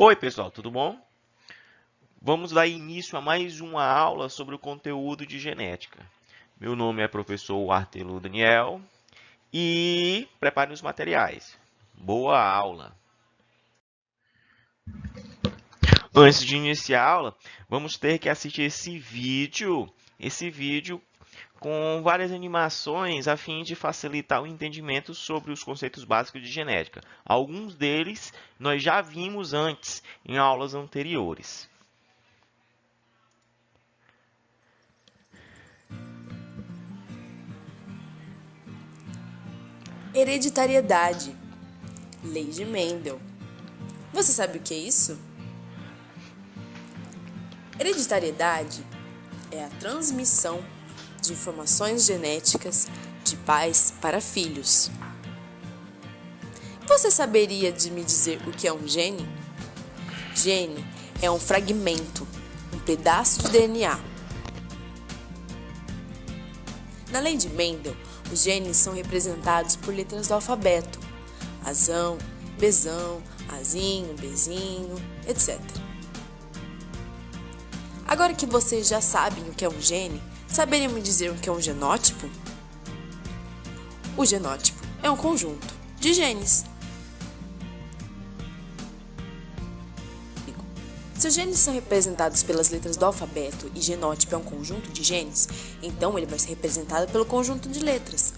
Oi, pessoal, tudo bom? Vamos dar início a mais uma aula sobre o conteúdo de genética. Meu nome é professor Artelo Daniel e prepare os materiais. Boa aula! Antes de iniciar a aula, vamos ter que assistir esse vídeo com várias animações a fim de facilitar o entendimento sobre os conceitos básicos de genética. Alguns deles nós já vimos antes em aulas anteriores. Hereditariedade. Lei de Mendel. Você sabe o que é isso? Hereditariedade é a transmissão de informações genéticas de pais para filhos. Você saberia de me dizer o que é um gene? Gene é um fragmento, um pedaço de DNA. Na lei de Mendel, os genes são representados por letras do alfabeto: Azão, Bzão, Azinho, Bzinho, etc. Agora que vocês já sabem o que é um gene, saberiam me dizer o que é um genótipo? O genótipo é um conjunto de genes. Se os genes são representados pelas letras do alfabeto e genótipo é um conjunto de genes, então ele vai ser representado pelo conjunto de letras.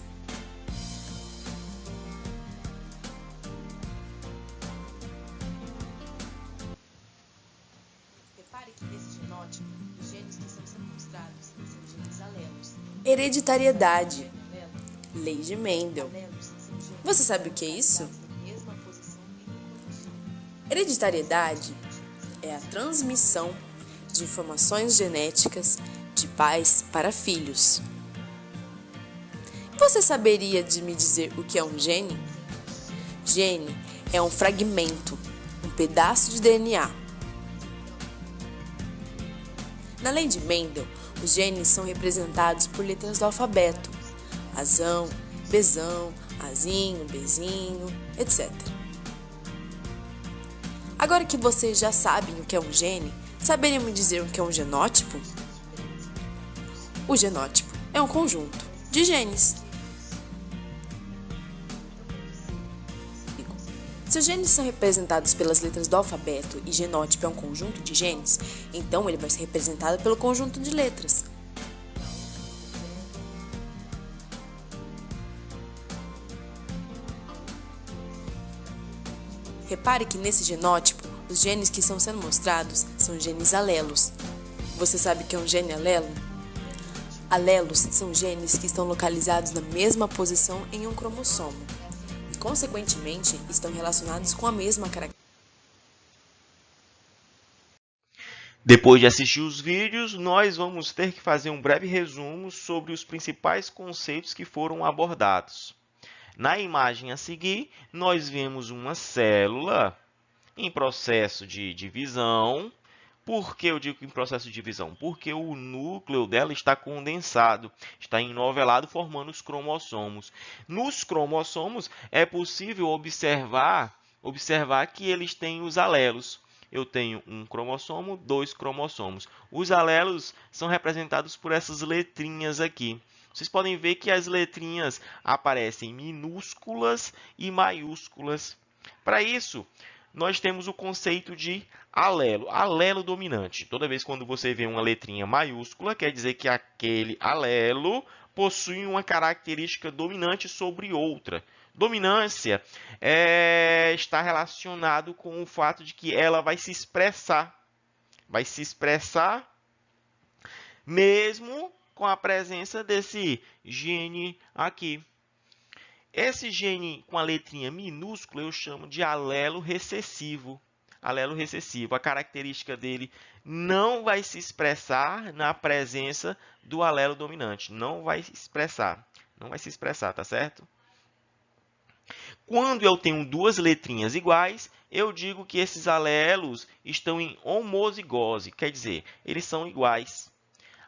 Repare que nesse genótipo, os genes que estão sendo mostrados são genes alelos. Hereditariedade. Lei de Mendel. Você sabe o que é isso? Hereditariedade é a transmissão de informações genéticas de pais para filhos. Você saberia de me dizer o que é um gene? Gene é um fragmento, um pedaço de DNA. Na lei de Mendel, os genes são representados por letras do alfabeto: Azão, Bzão, Azinho, Bzinho, etc. Agora que vocês já sabem o que é um gene, saberiam me dizer o que é um genótipo? O genótipo é um conjunto de genes. Se os genes são representados pelas letras do alfabeto e genótipo é um conjunto de genes, então ele vai ser representado pelo conjunto de letras. Repare que nesse genótipo, os genes que estão sendo mostrados são genes alelos. Você sabe o que é um gene alelo? Alelos são genes que estão localizados na mesma posição em um cromossomo e, consequentemente, estão relacionados com a mesma característica. Depois de assistir os vídeos, nós vamos ter que fazer um breve resumo sobre os principais conceitos que foram abordados. Na imagem a seguir, nós vemos uma célula em processo de divisão. Por que eu digo em processo de divisão? Porque o núcleo dela está condensado, está enovelado, formando os cromossomos. Nos cromossomos é possível observar que eles têm os alelos. Eu tenho um cromossomo, dois cromossomos. Os alelos são representados por essas letrinhas aqui. Vocês podem ver que as letrinhas aparecem minúsculas e maiúsculas. Para isso, nós temos o conceito de alelo, alelo dominante. Toda vez quando você vê uma letrinha maiúscula, quer dizer que aquele alelo possui uma característica dominante sobre outra. Dominância está relacionado com o fato de que ela vai se expressar mesmo com a presença desse gene aqui. Esse gene com a letrinha minúscula eu chamo de alelo recessivo. Alelo recessivo. A característica dele não vai se expressar na presença do alelo dominante. Não vai se expressar, tá certo? Quando eu tenho duas letrinhas iguais, eu digo que esses alelos estão em homozigose, quer dizer, eles são iguais.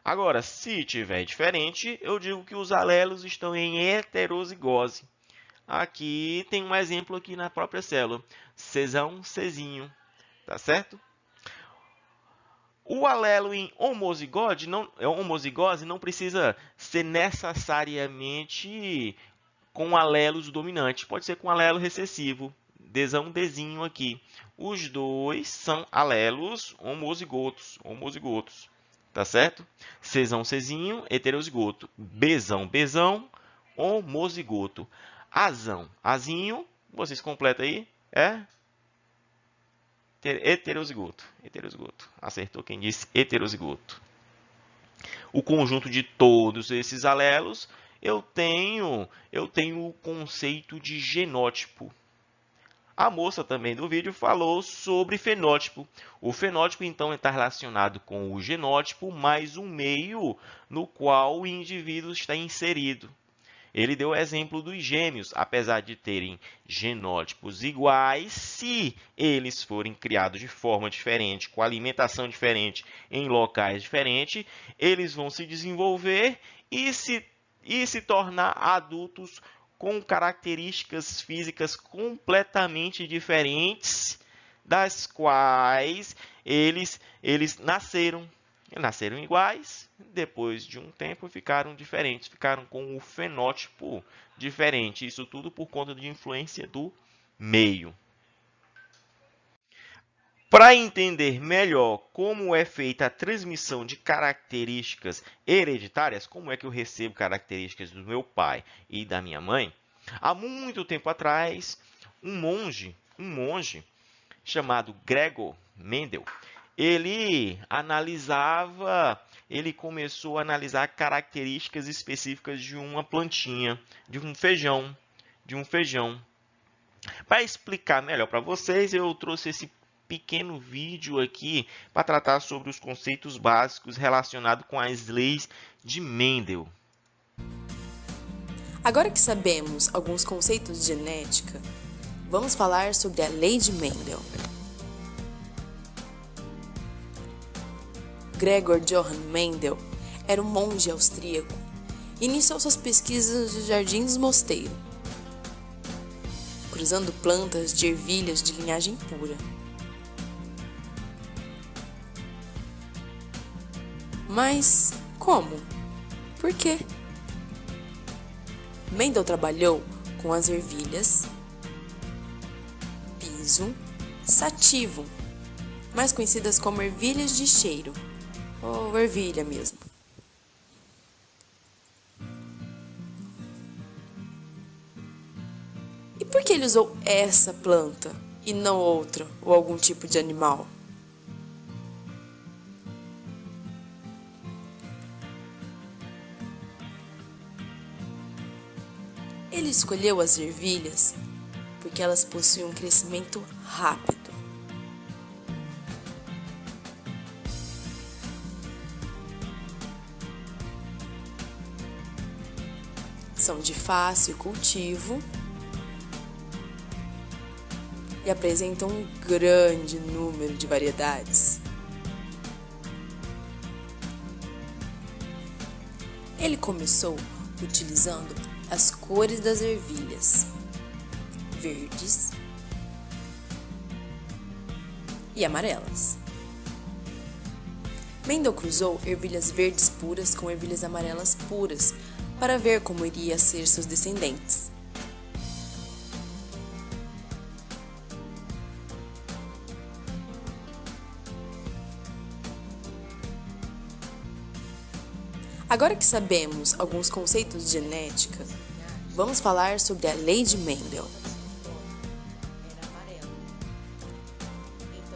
Agora, se tiver diferente, eu digo que os alelos estão em heterozigose. Aqui tem um exemplo aqui na própria célula. Czão, Czinho. tá certo? O alelo em homozigose não precisa ser necessariamente com alelos dominantes. Pode ser com alelo recessivo. Dzão, Dzinho aqui. Os dois são alelos homozigotos. Tá certo? Czão, Czinho, heterozigoto. Bzão, Bzão, homozigoto. Azão, Azinho, vocês completam aí, é heterozigoto. Acertou quem disse heterozigoto. O conjunto de todos esses alelos, eu tenho o conceito de genótipo. A moça também do vídeo falou sobre fenótipo. O fenótipo, então, está relacionado com o genótipo mais um meio no qual o indivíduo está inserido. Ele deu o exemplo dos gêmeos, apesar de terem genótipos iguais, se eles forem criados de forma diferente, com alimentação diferente, em locais diferentes, eles vão se desenvolver e se tornar adultos com características físicas completamente diferentes, das quais eles nasceram. Nasceram iguais, depois de um tempo ficaram diferentes, ficaram com o fenótipo diferente. Isso tudo por conta de influência do meio. Para entender melhor como é feita a transmissão de características hereditárias, como é que eu recebo características do meu pai e da minha mãe, há muito tempo atrás, um monge chamado Gregor Mendel, ele começou a analisar características específicas de uma plantinha, de um feijão. Para explicar melhor para vocês, eu trouxe esse pequeno vídeo aqui para tratar sobre os conceitos básicos relacionados com as leis de Mendel. Agora que sabemos alguns conceitos de genética, vamos falar sobre a lei de Mendel. Gregor Johann Mendel era um monge austríaco e iniciou suas pesquisas nos jardins do mosteiro, cruzando plantas de ervilhas de linhagem pura. Mas como? Por quê? Mendel trabalhou com as ervilhas Pisum sativum, mais conhecidas como ervilhas de cheiro, ou ervilha mesmo. E por que ele usou essa planta e não outra ou algum tipo de animal? Ele escolheu as ervilhas porque elas possuem um crescimento rápido. São de fácil cultivo e apresentam um grande número de variedades. Ele começou utilizando as cores das ervilhas, verdes e amarelas. Mendel cruzou ervilhas verdes puras com ervilhas amarelas puras para ver como iria ser seus descendentes. Agora que sabemos alguns conceitos de genética, vamos falar sobre a lei de Mendel.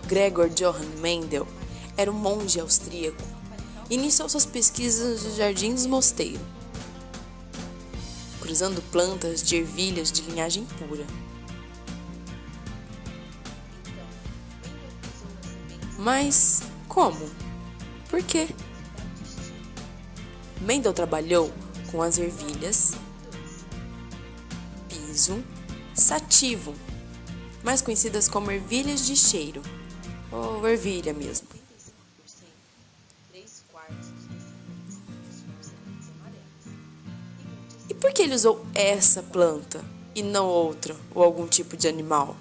Gregor Johann Mendel era um monge austríaco e iniciou suas pesquisas nos jardins do mosteiro, cruzando plantas de ervilhas de linhagem pura. Mas como? Por quê? Mendel trabalhou com as ervilhas Pisum sativum, mais conhecidas como ervilhas de cheiro, ou ervilha mesmo. E por que ele usou essa planta e não outra ou algum tipo de animal?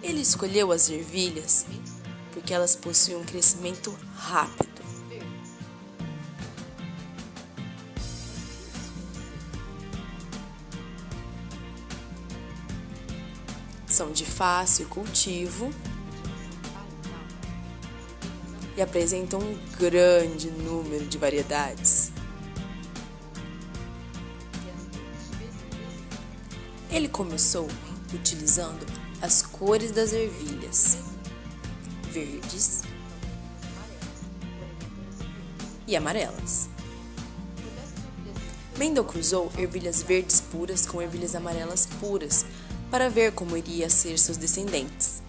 Ele escolheu as ervilhas porque elas possuem um crescimento rápido. São de fácil cultivo e apresentam um grande número de variedades. Ele começou utilizando as cores das ervilhas, verdes e amarelas. Mendel cruzou ervilhas verdes puras com ervilhas amarelas puras para ver como iria ser seus descendentes.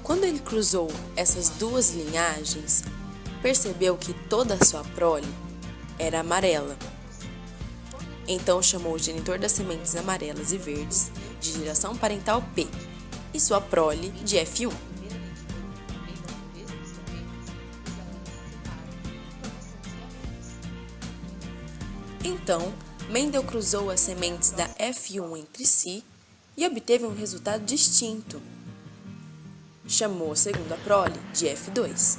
Quando ele cruzou essas duas linhagens, percebeu que toda a sua prole era amarela. Então chamou o genitor das sementes amarelas e verdes de geração parental P e sua prole de F1. Então, Mendel cruzou as sementes da F1 entre si e obteve um resultado distinto. Chamou a segunda prole de F2.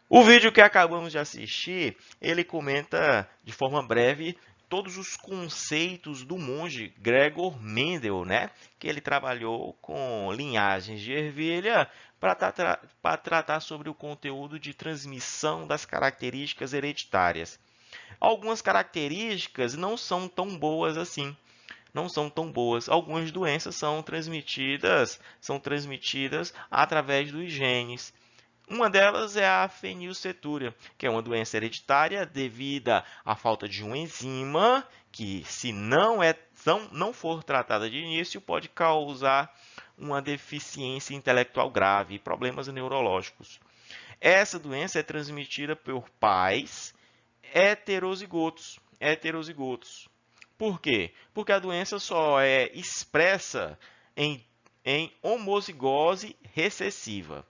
O vídeo que acabamos de assistir, ele comenta de forma breve todos os conceitos do monge Gregor Mendel, né? Que ele trabalhou com linhagens de ervilha para tratar sobre o conteúdo de transmissão das características hereditárias. Algumas características não são tão boas assim. Não são tão boas. Algumas doenças são transmitidas através dos genes. Uma delas é a fenilcetúria, que é uma doença hereditária devida à falta de uma enzima que, se não for tratada de início, pode causar uma deficiência intelectual grave e problemas neurológicos. Essa doença é transmitida por pais heterozigotos. Por quê? Porque a doença só é expressa em homozigose recessiva.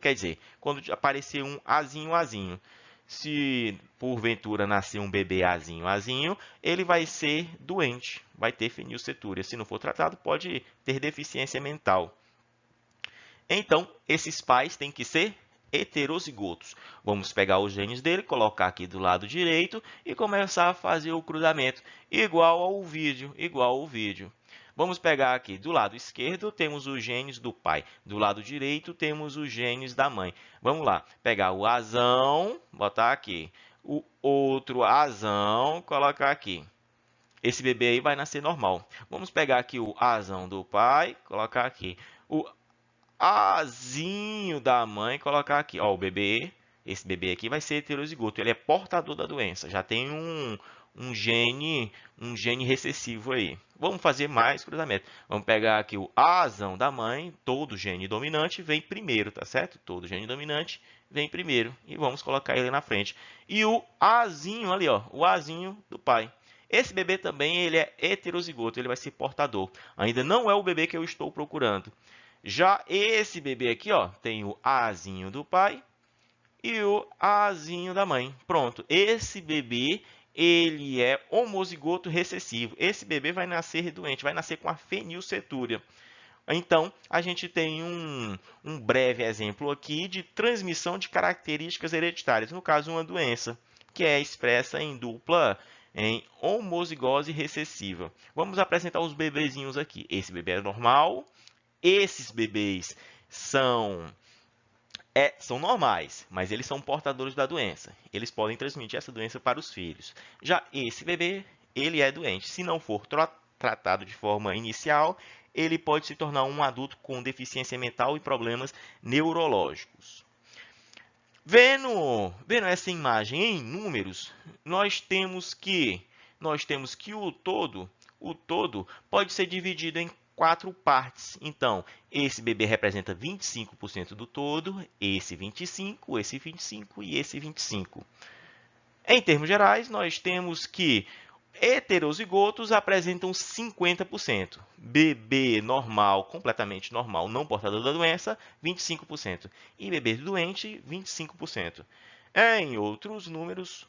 Quer dizer, quando aparecer um Azinho, se porventura nascer um bebê Azinho, ele vai ser doente, vai ter fenilcetúria. Se não for tratado, pode ter deficiência mental. Então, esses pais têm que ser heterozigotos. Vamos pegar os genes dele, colocar aqui do lado direito e começar a fazer o cruzamento, igual ao vídeo. Vamos pegar aqui do lado esquerdo, temos os genes do pai. Do lado direito, temos os genes da mãe. Vamos lá, pegar o azão, botar aqui. O outro azão, colocar aqui. Esse bebê aí vai nascer normal. Vamos pegar aqui o azão do pai, colocar aqui. O azinho da mãe, colocar aqui. Ó, o bebê, esse bebê aqui vai ser heterozigoto. Ele é portador da doença. Já tem um gene recessivo aí. Vamos fazer mais cruzamento. Vamos pegar aqui o azão da mãe. Todo gene dominante vem primeiro, tá certo? Todo gene dominante vem primeiro. E vamos colocar ele na frente. E o azinho ali, ó, o azinho do pai. Esse bebê também ele é heterozigoto. Ele vai ser portador. Ainda não é o bebê que eu estou procurando. Já esse bebê aqui, ó, tem o azinho do pai e o azinho da mãe. Pronto, esse bebê ele é homozigoto recessivo. Esse bebê vai nascer doente, vai nascer com a fenilcetúria. Então, a gente tem um breve exemplo aqui de transmissão de características hereditárias. No caso, uma doença que é expressa em homozigose recessiva. Vamos apresentar os bebezinhos aqui. Esse bebê é normal. Esses bebês são normais, mas eles são portadores da doença. Eles podem transmitir essa doença para os filhos. Já esse bebê, ele é doente. Se não for tratado de forma inicial, ele pode se tornar um adulto com deficiência mental e problemas neurológicos. Vendo essa imagem em números, nós temos que o todo pode ser dividido em 4 partes. Então, esse bebê representa 25% do todo, esse 25%, esse 25% e esse 25%. Em termos gerais, nós temos que Heterozigotos apresentam 50%. Bebê normal, completamente normal, não portador da doença, 25%. E bebê doente, 25%. Em outros números,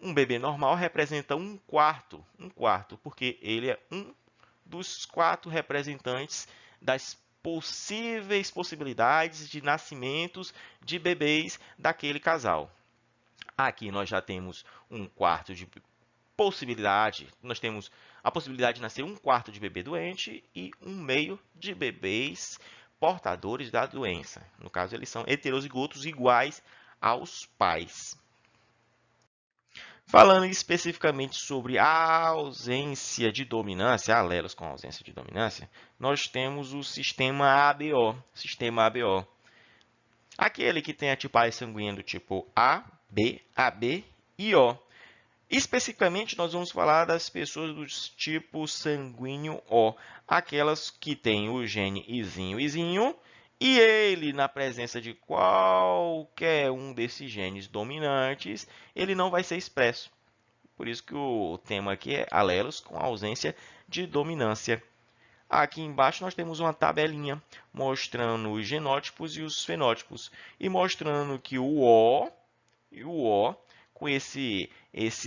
um bebê normal representa um quarto, porque ele é um dos 4 representantes das possíveis possibilidades de nascimentos de bebês daquele casal. Aqui nós já temos um quarto de possibilidade, nós temos a possibilidade de nascer um quarto de bebê doente e um meio de bebês portadores da doença. No caso, eles são heterozigotos iguais aos pais. Falando especificamente sobre a ausência de dominância, alelos com ausência de dominância, nós temos o sistema ABO. Aquele que tem a tipagem sanguínea do tipo A, B, AB e O. Especificamente, nós vamos falar das pessoas do tipo sanguíneo O, aquelas que têm o gene Izinho, e ele, na presença de qualquer um desses genes dominantes, ele não vai ser expresso. Por isso que o tema aqui é alelos com ausência de dominância. Aqui embaixo nós temos uma tabelinha mostrando os genótipos e os fenótipos, e mostrando que o O, com esse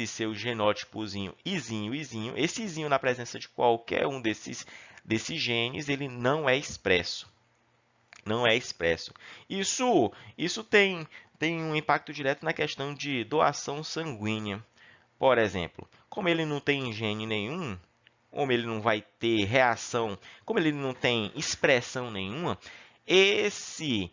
seu genótipozinho Izinho, esse Izinho na presença de qualquer um desses genes, ele não é expresso. Isso tem um impacto direto na questão de doação sanguínea. Por exemplo, como ele não tem gene nenhum, como ele não vai ter reação, como ele não tem expressão nenhuma, esse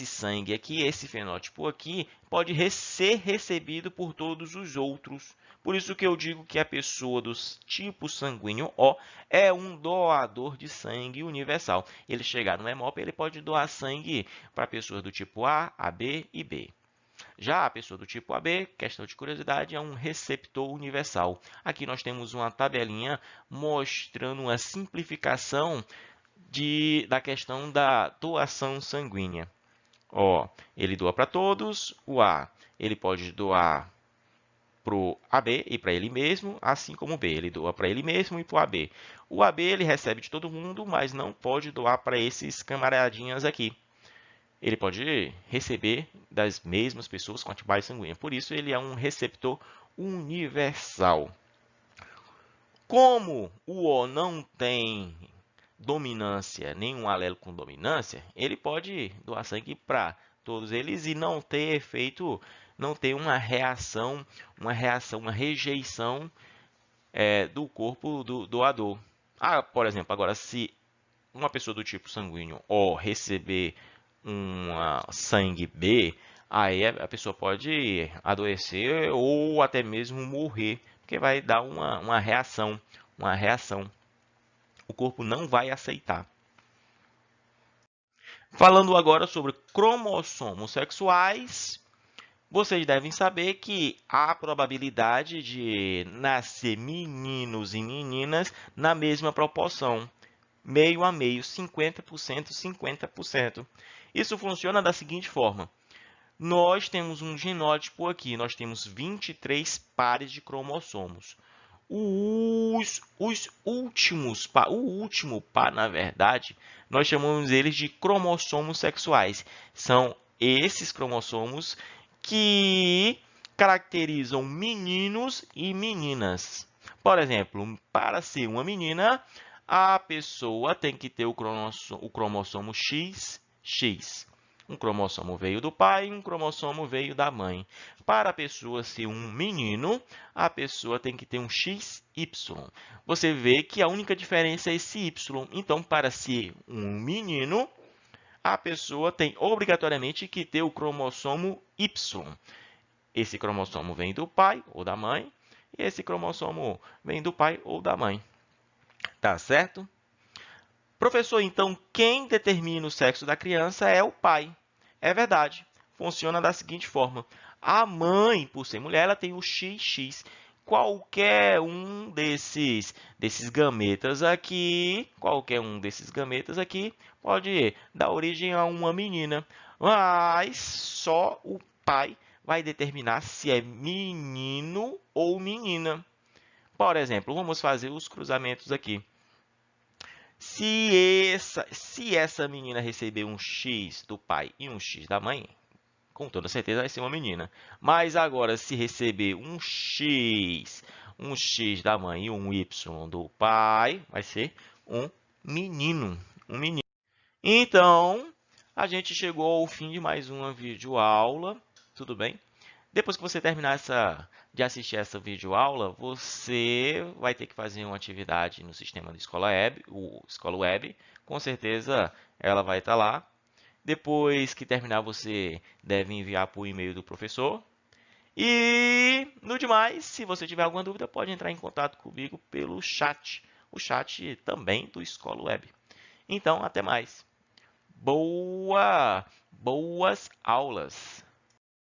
sangue aqui, esse fenótipo aqui, pode ser recebido por todos os outros. Por isso que eu digo que a pessoa do tipo sanguíneo O é um doador de sangue universal. Ele chegar no hemop, ele pode doar sangue para pessoas do tipo A, AB e B. Já a pessoa do tipo AB, questão de curiosidade, é um receptor universal. Aqui nós temos uma tabelinha mostrando uma simplificação da questão da doação sanguínea. Ele doa para todos, o A ele pode doar para o AB e para ele mesmo, assim como o B, ele doa para ele mesmo e para o AB. O AB ele recebe de todo mundo, mas não pode doar para esses camaradinhas aqui. Ele pode receber das mesmas pessoas com a tipagem sanguínea. Por isso, ele é um receptor universal. Como o O não tem dominância, nenhum alelo com dominância, ele pode doar sangue para todos eles e não ter efeito, não ter uma reação, uma rejeição do corpo do doador. Por exemplo, agora, se uma pessoa do tipo sanguíneo O receber sangue B, aí a pessoa pode adoecer ou até mesmo morrer, porque vai dar uma reação. O corpo não vai aceitar. Falando agora sobre cromossomos sexuais, vocês devem saber que há probabilidade de nascer meninos e meninas na mesma proporção, meio a meio, 50%, 50%. Isso funciona da seguinte forma. Nós temos um genótipo aqui, nós temos 23 pares de cromossomos. O último par, na verdade, nós chamamos eles de cromossomos sexuais. São esses cromossomos que caracterizam meninos e meninas. Por exemplo, para ser uma menina, a pessoa tem que ter o cromossomo XX. Um cromossomo veio do pai e um cromossomo veio da mãe. Para a pessoa ser um menino, a pessoa tem que ter um XY. Você vê que a única diferença é esse Y. Então, para ser um menino, a pessoa tem obrigatoriamente que ter o cromossomo Y. Esse cromossomo vem do pai ou da mãe, e esse cromossomo vem do pai ou da mãe. Tá certo? Professor, então, quem determina o sexo da criança é o pai. É verdade. Funciona da seguinte forma. A mãe, por ser mulher, ela tem o XX. Qualquer um desses gametas aqui, pode dar origem a uma menina. Mas só o pai vai determinar se é menino ou menina. Por exemplo, vamos fazer os cruzamentos aqui. Se essa menina receber um X do pai e um X da mãe, com toda certeza vai ser uma menina. Mas agora, se receber um X da mãe e um Y do pai, vai ser um menino. Então, a gente chegou ao fim de mais uma videoaula, tudo bem? Depois que você terminar de assistir essa videoaula, você vai ter que fazer uma atividade no sistema do Escola Web. Com certeza ela vai estar lá. Depois que terminar, você deve enviar por e-mail do professor. E, no demais, se você tiver alguma dúvida, pode entrar em contato comigo pelo chat. O chat também do Escola Web. Então, até mais. Boas aulas!